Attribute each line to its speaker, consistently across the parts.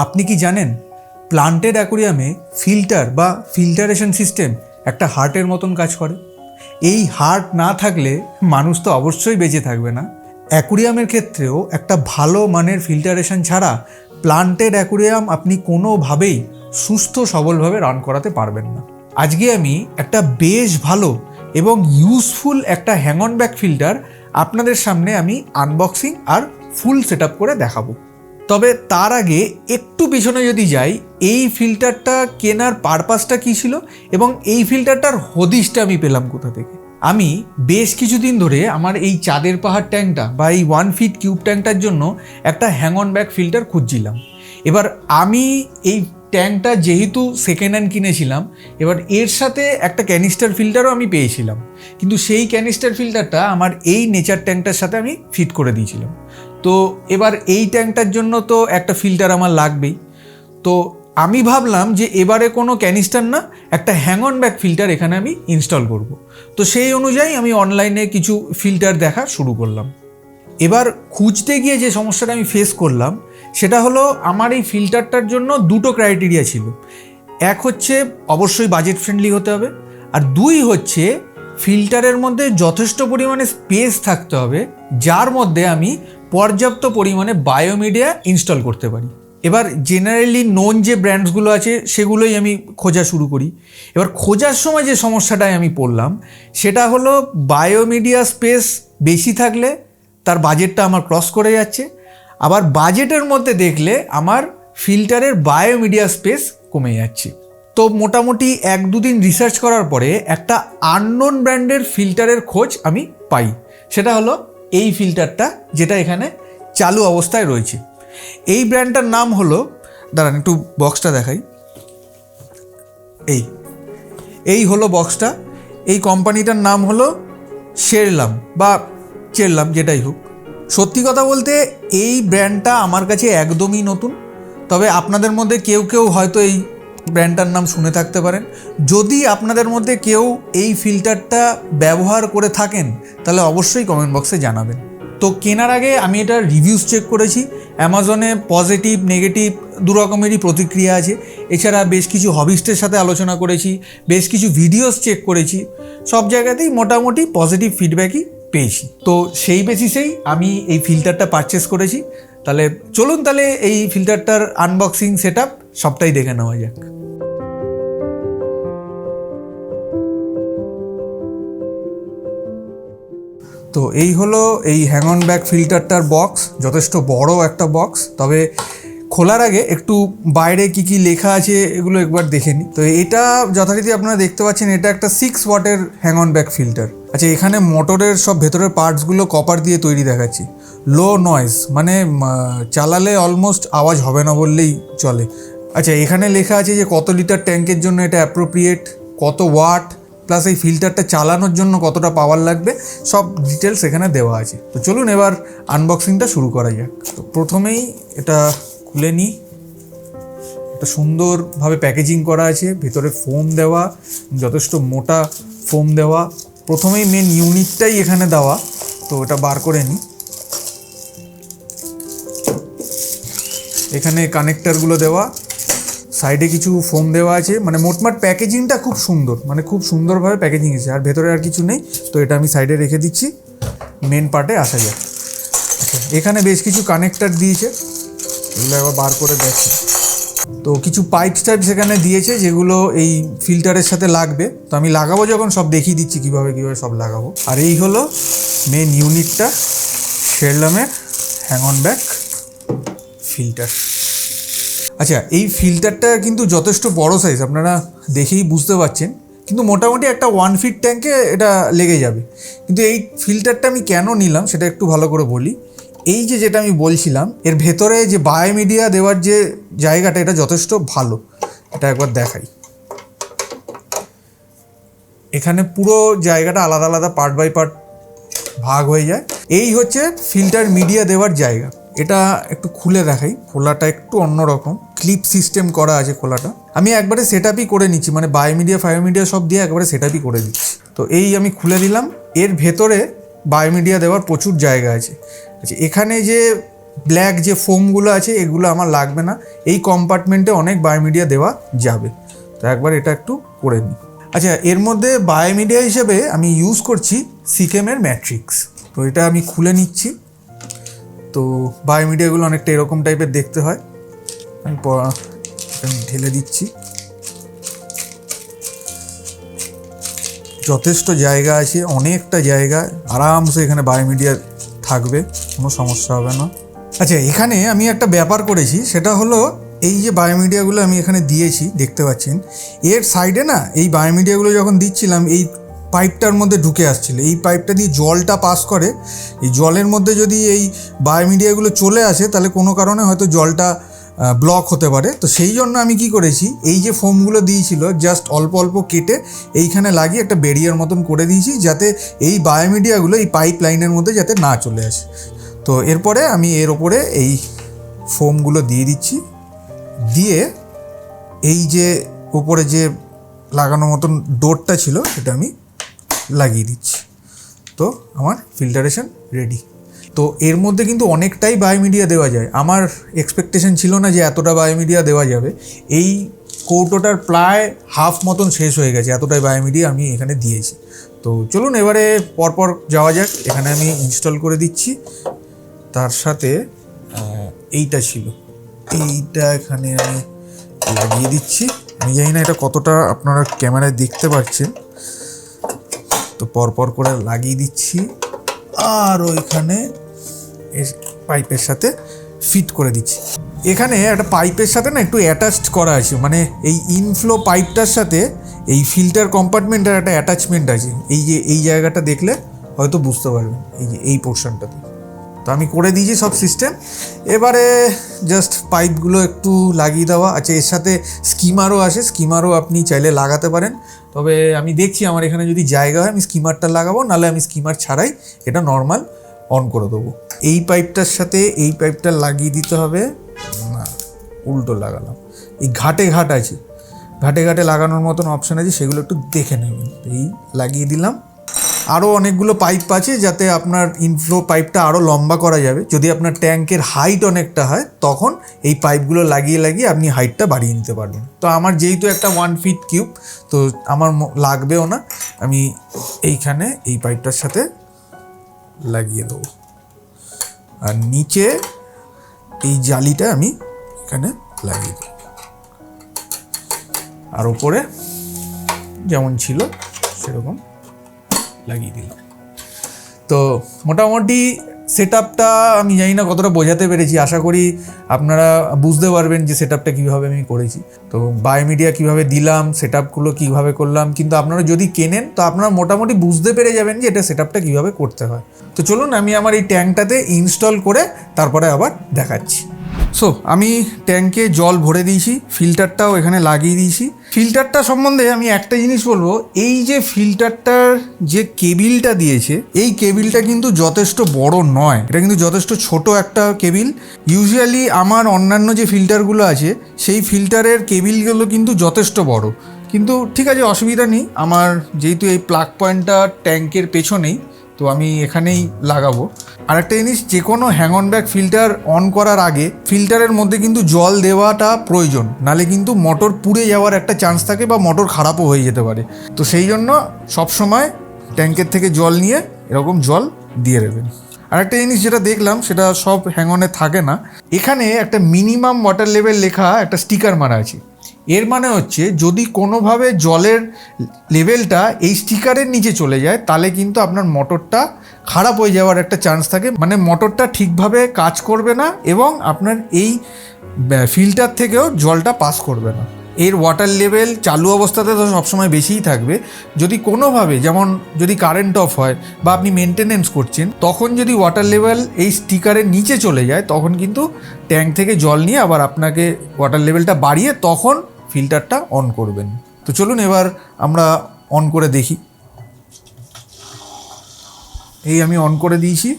Speaker 1: আপনি কি জানেন প্লান্টেড অ্যাকোরিয়ামে ফিল্টার বা ফিল্টারেশন সিস্টেম একটা হার্টের মতন কাজ করে। এই হার্ট না থাকলে মানুষ তো অবশ্যই বেঁচে থাকবে না। অ্যাকোরিয়ামের ক্ষেত্রেও একটা ভালো মানের ফিল্টারেশন ছাড়া প্লান্টেড অ্যাকোরিয়াম আপনি কোনোভাবেই সুস্থ সবলভাবে রান করাতে পারবেন না। আজকে আমি একটা বেশ ভালো এবং ইউজফুল একটা হ্যাং অন ব্যাক ফিল্টার আপনাদের সামনে আমি আনবক্সিং আর ফুল সেট আপ করে দেখাবো। তবে তার আগে একটু পিছনে যদি যাই, এই ফিল্টারটা কেনার পারপাসটা কী ছিল এবং এই ফিল্টারটার হদিশটা আমি পেলাম কোথা থেকে। আমি বেশ কিছুদিন ধরে আমার এই চাঁদের পাহাড় ট্যাঙ্কটা বা এই 1 ফিট কিউব ট্যাঙ্কটার জন্য একটা হ্যাং অন ব্যাক ফিল্টার খুঁজছিলাম। এবার আমি এই ট্যাঙ্কটা যেহেতু সেকেন্ড হ্যান্ড কিনেছিলাম, এবার এর সাথে একটা ক্যানিস্টার ফিল্টারও আমি পেয়েছিলাম, কিন্তু সেই ক্যানিস্টার ফিল্টারটা আমার এই নেচার ট্যাঙ্কটার সাথে আমি ফিট করে দিয়েছিলাম। তো এবার এই ট্যাঙ্কটার জন্য তো একটা ফিল্টার আমার লাগবেই। তো আমি ভাবলাম যে এবারে কোনো ক্যানিস্টার না, একটা হ্যাং অন ব্যাক ফিল্টার এখানে আমি ইনস্টল করব। তো সেই অনুযায়ী আমি অনলাইনে কিছু ফিল্টার দেখা শুরু করলাম। এবার খুঁজতে গিয়ে যে সমস্যাটা আমি ফেস করলাম সেটা হলো, আমার এই ফিল্টারটার জন্য দুটো ক্রাইটেরিয়া ছিল। এক হচ্ছে অবশ্যই বাজেট ফ্রেন্ডলি হতে হবে, আর দুই হচ্ছে ফিল্টারের মধ্যে যথেষ্ট পরিমাণে স্পেস থাকতে হবে যার মধ্যে আমি পর্যাপ্ত পরিমাণে বায়োমিডিয়া ইনস্টল করতে পারি। এবার জেনারেলি নোন যে ব্র্যান্ডসগুলো আছে সেগুলোই আমি খোঁজা শুরু করি। এবার খোঁজার সময় যে সমস্যাটায় আমি পড়লাম সেটা হলো, বায়োমিডিয়া স্পেস বেশি থাকলে তার বাজেটটা আমার ক্রস করে যাচ্ছে, আবার বাজেটের মধ্যে দেখলে আমার ফিল্টারের বায়োমিডিয়া স্পেস কমে যাচ্ছে। তো মোটামুটি 1-2 দিন রিসার্চ করার পরে একটা আননোন ব্র্যান্ডের ফিল্টারের খোঁজ আমি পাই। সেটা হলো এই ফিল্টারটা, যেটা এখানে চালু অবস্থায় রয়েছে। এই ব্র্যান্ডটার নাম হলো, দাঁড়ান একটু বক্সটা দেখাই। এই হলো বক্সটা। এই কোম্পানিটার নাম হলো শেরলাম বা চেরলাম, যেটাই হোক। সত্যি কথা বলতে এই ব্র্যান্ডটা আমার কাছে একদমই নতুন, তবে আপনাদের মধ্যে কেউ কেউ হয়তো এই ব্র্যান্ডটার নাম শুনে থাকতে পারেন। যদি আপনাদের মধ্যে কেউ এই ফিল্টারটা ব্যবহার করে থাকেন তাহলে অবশ্যই কমেন্ট বক্সে জানাবেন। তো কেনার আগে আমি এটা রিভিউস চেক করেছি। অ্যামাজনে পজিটিভ নেগেটিভ দু রকমেরই প্রতিক্রিয়া আছে। এছাড়া বেশ কিছু হবিস্টের সাথে আলোচনা করেছি, বেশ কিছু ভিডিওস চেক করেছি, সব জায়গাতেই মোটামুটি পজিটিভ ফিডব্যাকই পেয়েছি। তো সেই বেসিসেই আমি এই ফিল্টারটা পারচেস করেছি। তাহলে চলুন তাহলে এই ফিল্টারটার আনবক্সিং সেট আপ সবটাই দেখে নেওয়া যাক। তো এই হলো এই হ্যাং অন ব্যাক ফিল্টারটার বক্স। যথেষ্ট বড় একটা বক্স, তবে খোলার আগে একটু বাইরে কি কি লেখা আছে এগুলো একবার দেখে নিই। তো এটা যথারীতি আপনারা দেখতে পাচ্ছেন, এটা একটা 6 ওয়াটের হ্যাং অন ব্যাক ফিল্টার। আচ্ছা, এখানে মোটরের সব ভেতরের পার্টসগুলো কপার দিয়ে তৈরি দেখাচ্ছি। লো নয়েজ, মানে চালালে অলমোস্ট আওয়াজ হবে না বললেই চলে। আচ্ছা, এখানে লেখা আছে যে কত লিটার ট্যাঙ্কের জন্য এটা অ্যাপ্রোপ্রিয়েট, কত ওয়াট, প্লাস এই ফিল্টারটা চালানোর জন্য কতটা পাওয়ার লাগবে, সব ডিটেলস এখানে দেওয়া আছে। তো চলুন এবার আনবক্সিংটা শুরু করা যাক। তো প্রথমেই এটা খুলে নিই। একটা সুন্দরভাবে প্যাকেজিং করা আছে, ভেতরে ফোম দেওয়া, যথেষ্ট মোটা ফোম দেওয়া। প্রথমেই মেন ইউনিটটাই এখানে দেওয়া, তো এটা বার করে নিই। এখানে কানেক্টারগুলো দেওয়া, সাইডে কিছু ফোম দেওয়া আছে। মানে মোটমাট প্যাকেজিংটা খুব সুন্দর, মানে খুব সুন্দরভাবে প্যাকেজিং আছে। আর ভেতরে আর কিছু নেই, তো এটা আমি সাইডে রেখে দিচ্ছি। মেন পার্টে আসা যায়। আচ্ছা, এখানে বেশ কিছু কানেক্টার দিয়েছে, এগুলো একবার বার করে দেখছি। তো কিছু পাইপস টাইপ সেখানে দিয়েছে যেগুলো এই ফিল্টারের সাথে লাগবে। তো আমি লাগাবো যখন সব দেখিয়ে দিচ্ছি কীভাবে সব লাগাবো। আর এই হলো মেন ইউনিটটা, শেরলামের হ্যাং অন ব্যাক ফিল্টার। আচ্ছা, এই ফিল্টারটা কিন্তু যথেষ্ট বড় সাইজ, আপনারা দেখেই বুঝতে পারছেন। কিন্তু মোটামুটি একটা 1 ফিট ট্যাঙ্কে এটা লেগে যাবে। কিন্তু এই ফিল্টারটা আমি কেন নিলাম সেটা একটু ভালো করে বলি। এই যেটা আমি বলছিলাম, এর ভেতরে যে বায়োমিডিয়া দেওয়ার যে জায়গাটা, এটা যথেষ্ট ভালো। এটা একবার দেখাই। এখানে পুরো জায়গাটা আলাদা আলাদা পার্ট বাই পার্ট ভাগ হয়ে যায়। এই হচ্ছে ফিল্টার মিডিয়া দেওয়ার জায়গা। এটা একটু খুলে দেখাই। খোলাটা একটু অন্যরকম, ক্লিপ সিস্টেম করা আছে খোলাটা। আমি একবারে সেট আপই করে নিচ্ছি, মানে বায়োমিডিয়া ফায়োমিডিয়া সব দিয়ে একবারে সেট আপই করে দিচ্ছি। তো এই আমি খুলে দিলাম। এর ভেতরে বায়োমিডিয়া দেওয়ার প্রচুর জায়গা আছে। আচ্ছা, এখানে যে ব্ল্যাক যে ফোমগুলো আছে এগুলো আমার লাগবে না, এই কম্পার্টমেন্টে অনেক বায়োমিডিয়া দেওয়া যাবে। তো একবার এটা একটু করে নিই। আচ্ছা, এর মধ্যে বায়োমিডিয়া হিসেবে আমি ইউজ করছি সিকেমের ম্যাট্রিক্স। তো এটা আমি খুলে নিচ্ছি। তো বায়োমিডিয়াগুলো অনেকটা এরকম টাইপের দেখতে হয়। আমি ঢেলে দিচ্ছি। যথেষ্ট জায়গা আছে, অনেকটা জায়গা, আরামসে এখানে বায়োমিডিয়া থাকবে, কোনো সমস্যা হবে না। আচ্ছা, এখানে আমি একটা ব্যাপার করেছি, সেটা হলো এই যে বায়োমিডিয়াগুলো আমি এখানে দিয়েছি দেখতে পাচ্ছেন, এর সাইডে না এই বায়োমিডিয়াগুলো যখন দিচ্ছিলাম এই পাইপটার মধ্যে ঢুকে আসছিলো, এই পাইপটা দিয়ে জলটা পাস করে, এই জলের মধ্যে যদি এই বায়োমিডিয়াগুলো চলে আসে তাহলে কোনো কারণে হয়তো জলটা ব্লক হতে পারে। তো সেই জন্য আমি কি করেছি, এই যে ফোমগুলো দিয়েছিল জাস্ট অল্প অল্প কেটে এইখানে লাগিয়ে একটা ব্যারিয়ার মতন করে দিয়েছি, যাতে এই বায়োমিডিয়াগুলো এই পাইপ লাইনের মধ্যে যাতে না চলে আসে। তো এরপরে আমি এর ওপরে এই ফোমগুলো দিয়ে দিচ্ছি, দিয়ে এই যে উপরে যে লাগানো মতন ডোরটা ছিল সেটা আমি লাগিয়ে দিচ্ছি। তো আমার ফিল্টারেশন রেডি। তো এর মধ্যে কিন্তু অনেকটাই বায়োমিডিয়া দেওয়া যায়। আমার এক্সপেকটেশন ছিল না যে এতটা বায়োমিডিয়া দেওয়া যাবে। এই কৌটোটার প্রায় হাফ মতন শেষ হয়ে গেছে, এতটাই বায়োমিডিয়া আমি এখানে দিয়েছি। তো চলুন এবারে পরপর যাওয়া যাক। এখানে আমি ইনস্টল করে দিচ্ছি। তার সাথে এইটা ছিল, এইটা এখানে আমি লাগিয়ে দিচ্ছি। আমি জানি না এটা কতটা আপনারা ক্যামেরায় দেখতে পাচ্ছেন। তো পরপর করে লাগিয়ে দিচ্ছি, আর ওইখানে পাইপের সাথে ফিট করে দিচ্ছি। এখানে একটা পাইপের সাথে না একটু অ্যাটাচড করা আছে, মানে এই ইনফ্লো পাইপটার সাথে এই ফিল্টার কম্পার্টমেন্টের একটা অ্যাটাচমেন্ট আছে। এই যে এই জায়গাটা দেখলে হয়তো বুঝতে পারবেন, এই যে এই পোর্শনটাতে। তো আমি করে দিয়েছি সব সিস্টেম। এবারে জাস্ট পাইপগুলো একটু লাগিয়ে দেওয়া। আচ্ছা, এর সাথে স্কিমারও আসে, স্কিমারও আপনি চাইলে লাগাতে পারেন। তবে আমি দেখছি আমার এখানে যদি জায়গা হয় আমি স্কিমারটা লাগাবো, নাহলে আমি স্কিমার ছাড়াই এটা নর্মাল অন করে দেবো। এই পাইপটার সাথে এই পাইপটা লাগিয়ে দিতে হবে না, উল্টো লাগালাম। এই ঘাটে ঘাট আছে, ঘাটে ঘাটে লাগানোর মতন অপশান আছে, সেগুলো একটু দেখে নেবেন। এই লাগিয়ে দিলাম। আরও অনেকগুলো পাইপ আছে যাতে আপনার ইনফ্লো পাইপটা আরও লম্বা করা যাবে। যদি আপনার ট্যাঙ্কের হাইট অনেকটা হয় তখন এই পাইপগুলো লাগিয়ে লাগিয়ে আপনি হাইটটা বাড়িয়ে নিতে পারবেন। তো আমার যেহেতু একটা 1 ফিট কিউব, তো আমার লাগবেও না। আমি এইখানে এই পাইপটার সাথে লাগিয়ে দেবো, আর নিচে এই জালিটা আমি এখানে লাগিয়ে দেবো, আর ওপরে যেমন ছিল সেরকম লাগিয়ে দিলাম। তো মোটামুটি সেট আপটা আমি জানি না কতটা বোঝাতে পেরেছি, আশা করি আপনারা বুঝতে পারবেন যে সেট আপটা কীভাবে আমি করেছি। তো বায়োমিডিয়া কীভাবে দিলাম, সেট আপগুলো কীভাবে করলাম, কিন্তু আপনারা যদি কেনেন তো আপনারা মোটামুটি বুঝতে পেরে যাবেন যে এটা সেট আপটা কীভাবে করতে হয়। তো চলুন আমি আমার এই ট্যাঙ্কটাতে ইনস্টল করে তারপরে আবার দেখাচ্ছি। সো আমি ট্যাঙ্কে জল ভরে দিয়েছি, ফিল্টারটাও এখানে লাগিয়ে দিয়েছি। ফিল্টারটা সম্বন্ধে আমি একটা জিনিস বলবো, এই যে ফিল্টারটার যে কেবিলটা দিয়েছে, এই কেবিলটা কিন্তু যথেষ্ট বড় নয়, এটা কিন্তু যথেষ্ট ছোট একটা কেবিল। ইউজুয়ালি আমার অন্যান্য যে ফিল্টারগুলো আছে সেই ফিল্টারের কেবিলগুলো কিন্তু যথেষ্ট বড়, কিন্তু ঠিক আছে, অসুবিধা নেই। আমার যেহেতু এই প্লাগ পয়েন্টটা ট্যাঙ্কের পেছনেই, তো আমি এখানেই লাগাবো। আরেকটা জিনিস, যে কোনো hang on back filter on করার আগে ফিল্টারের মধ্যে কিন্তু জল দেওয়াটা প্রয়োজন, নালে কিন্তু মোটর পুড়ে যাওয়ার একটা চান্স থাকে বা মোটর খারাপও হয়ে যেতে পারে। তো সেই জন্য সবসময় ট্যাঙ্কের থেকে জল নিয়ে এরকম জল দিয়ে দেবেন। আরেকটা জিনিস যেটা দেখলাম, সেটা সব হ্যাং অনে থাকে না, এখানে একটা মিনিমাম ওয়াটার লেভেল লেখা একটা স্টিকার মারা আছে। এর মানে হচ্ছে যদি কোনোভাবে জলের লেভেলটা এই স্টিকারের নিচে চলে যায় তাহলে কিন্তু আপনার মোটরটা খারাপ হয়ে যাওয়ার একটা চান্স থাকে, মানে মোটরটা ঠিকভাবে কাজ করবে না এবং আপনার এই ফিল্টার থেকেও জলটা পাস করবে না। এর ওয়াটার লেভেল চালু অবস্থাতে তো সবসময় বেশিই থাকবে। যদি কোনোভাবে, যেমন যদি কারেন্ট অফ হয় বা আপনি মেনটেনেন্স করছেন, তখন যদি ওয়াটার লেভেল এই স্টিকারের নিচে চলে যায় তখন কিন্তু ট্যাঙ্ক থেকে জল নিয়ে আবার আপনাকে ওয়াটার লেভেলটা বাড়িয়ে তখন ফিল্টারটা অন করবেন। তো চলুন এবার আমরা অন করে দেখি। এই আমি অন করে দিয়েছি।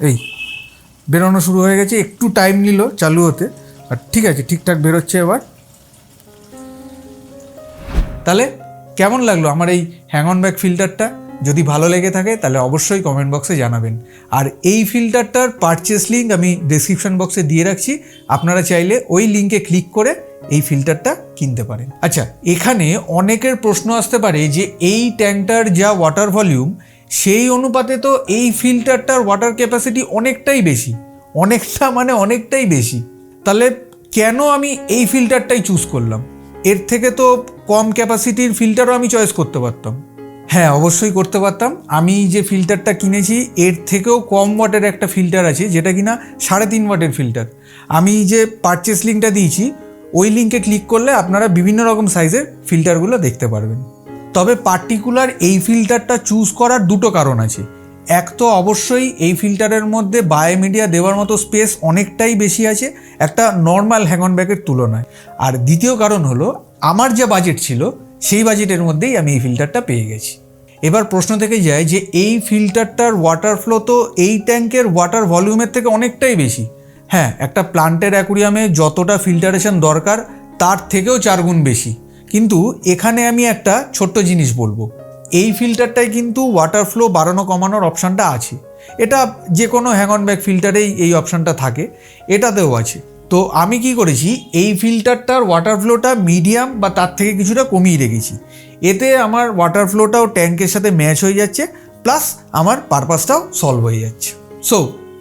Speaker 1: এই বেরোনো শুরু হয়ে গেছে, একটু টাইম নিল চালু হতে, আর ঠিক আছে, ঠিকঠাক বেরোচ্ছে এবার। তাহলে কেমন লাগলো আমার এই হ্যাং অন ব্যাক ফিল্টারটা? যদি ভালো লেগে থাকে তাহলে অবশ্যই কমেন্ট বক্সে জানাবেন। আর এই ফিল্টারটার পারচেস লিঙ্ক আমি ডেসক্রিপশন বক্সে দিয়ে রাখছি, আপনারা চাইলে ওই লিঙ্কে ক্লিক করে এই ফিল্টারটা কিনতে পারেন। আচ্ছা, এখানে অনেকের প্রশ্ন আসতে পারে যে এই ট্যাঙ্কটার যা ওয়াটার ভলিউম সেই অনুপাতে তো এই ফিল্টারটার ওয়াটার ক্যাপাসিটি অনেকটাই বেশি, অনেকটাই বেশি, তাহলে কেন আমি এই ফিল্টারটাই চুজ করলাম? এর থেকে তো কম ক্যাপাসিটির ফিল্টারও আমি চয়েস করতে পারতাম। হ্যাঁ, অবশ্যই করতে পারতাম। আমি যে ফিল্টারটা কিনেছি এর থেকেও কম ওয়াটের একটা ফিল্টার আছে, যেটা কিনা 3.5 ওয়াটের ফিল্টার। আমি যে পারচেস লিঙ্কটা দিয়েছি ওই লিঙ্কে ক্লিক করলে আপনারা বিভিন্ন রকম সাইজের ফিল্টারগুলো দেখতে পারবেন। তবে পার্টিকুলার এই ফিল্টারটা চুজ করার দুটো কারণ আছে। এক তো অবশ্যই এই ফিল্টারের মধ্যে বায়োমিডিয়া দেওয়ার মতো স্পেস অনেকটাই বেশি আছে একটা নর্মাল হ্যাং অন ব্যাকের তুলনায়। আর দ্বিতীয় কারণ হলো আমার যা বাজেট ছিল সেই বাজেটের মধ্যেই আমি এই ফিল্টারটা পেয়ে গেছি। এবার প্রশ্ন থেকে যায় যে এই ফিল্টারটার ওয়াটার ফ্লো তো এই ট্যাঙ্কের ওয়াটার ভলিউমের থেকে অনেকটাই বেশি। হ্যাঁ, একটা প্লান্টের অ্যাকুরিয়ামে যতটা ফিল্টারেশন দরকার তার থেকেও 4 গুণ বেশি। কিন্তু এখানে আমি একটা ছোট্ট জিনিস বলবো, এই ফিল্টারটায় কিন্তু ওয়াটার ফ্লো বাড়ানো কমানোর অপশানটা আছে। এটা যে কোনো হ্যাং অন ব্যাক ফিল্টারেই এই অপশানটা থাকে, এটাতেও আছে। তো আমি কি করেছি, এই ফিল্টারটার ওয়াটার ফ্লোটা মিডিয়াম বা তার থেকে কিছুটা কমিয়ে রেখেছি। এতে আমার ওয়াটার ফ্লোটাও ট্যাঙ্কের সাথে ম্যাচ হয়ে যাচ্ছে, প্লাস আমার পারপাসটাও সলভ হয়ে যাচ্ছে। সো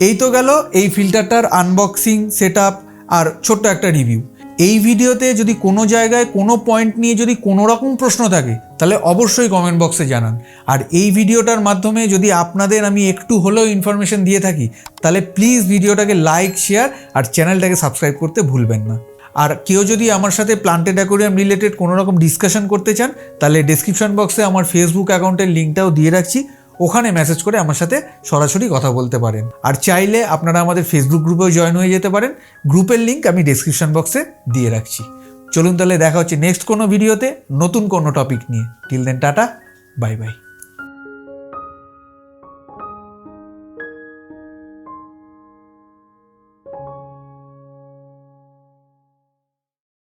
Speaker 1: এই তো গেল এই ফিল্টারটার আনবক্সিং, সেট আপ আর ছোট্ট একটা রিভিউ। এই ভিডিওতে যদি কোনো জায়গায় কোনো পয়েন্ট নিয়ে যদি কোনো রকম প্রশ্ন থাকে তাহলে অবশ্যই কমেন্ট বক্সে জানান। আর এই ভিডিওটার মাধ্যমে যদি আপনাদের আমি একটু হলেও ইনফরমেশন দিয়ে থাকি তাহলে প্লিজ ভিডিওটাকে লাইক, শেয়ার আর চ্যানেলটাকে সাবস্ক্রাইব করতে ভুলবেন না। আর কেউ যদি আমার সাথে প্লান্টেড অ্যাকোরিয়াম রিলেটেড কোনো রকম ডিসকাশন করতে চান তাহলে ডেসক্রিপশন বক্সে আমার ফেসবুক অ্যাকাউন্টের লিঙ্কটাও দিয়ে রাখছি, ওখানে মেসেজ করে আমার সাথে সরাসরি কথা বলতে পারেন। আর চাইলে আপনারা আমাদের ফেসবুক গ্রুপেও জয়েন হয়ে যেতে পারেন, গ্রুপের লিঙ্ক আমি ডেসক্রিপশন বক্সে দিয়ে রাখছি। চলুন তাহলে দেখা হচ্ছে নেক্সট কোনো ভিডিওতে নতুন কোনো টপিক নিয়ে। Till then tata, bye by.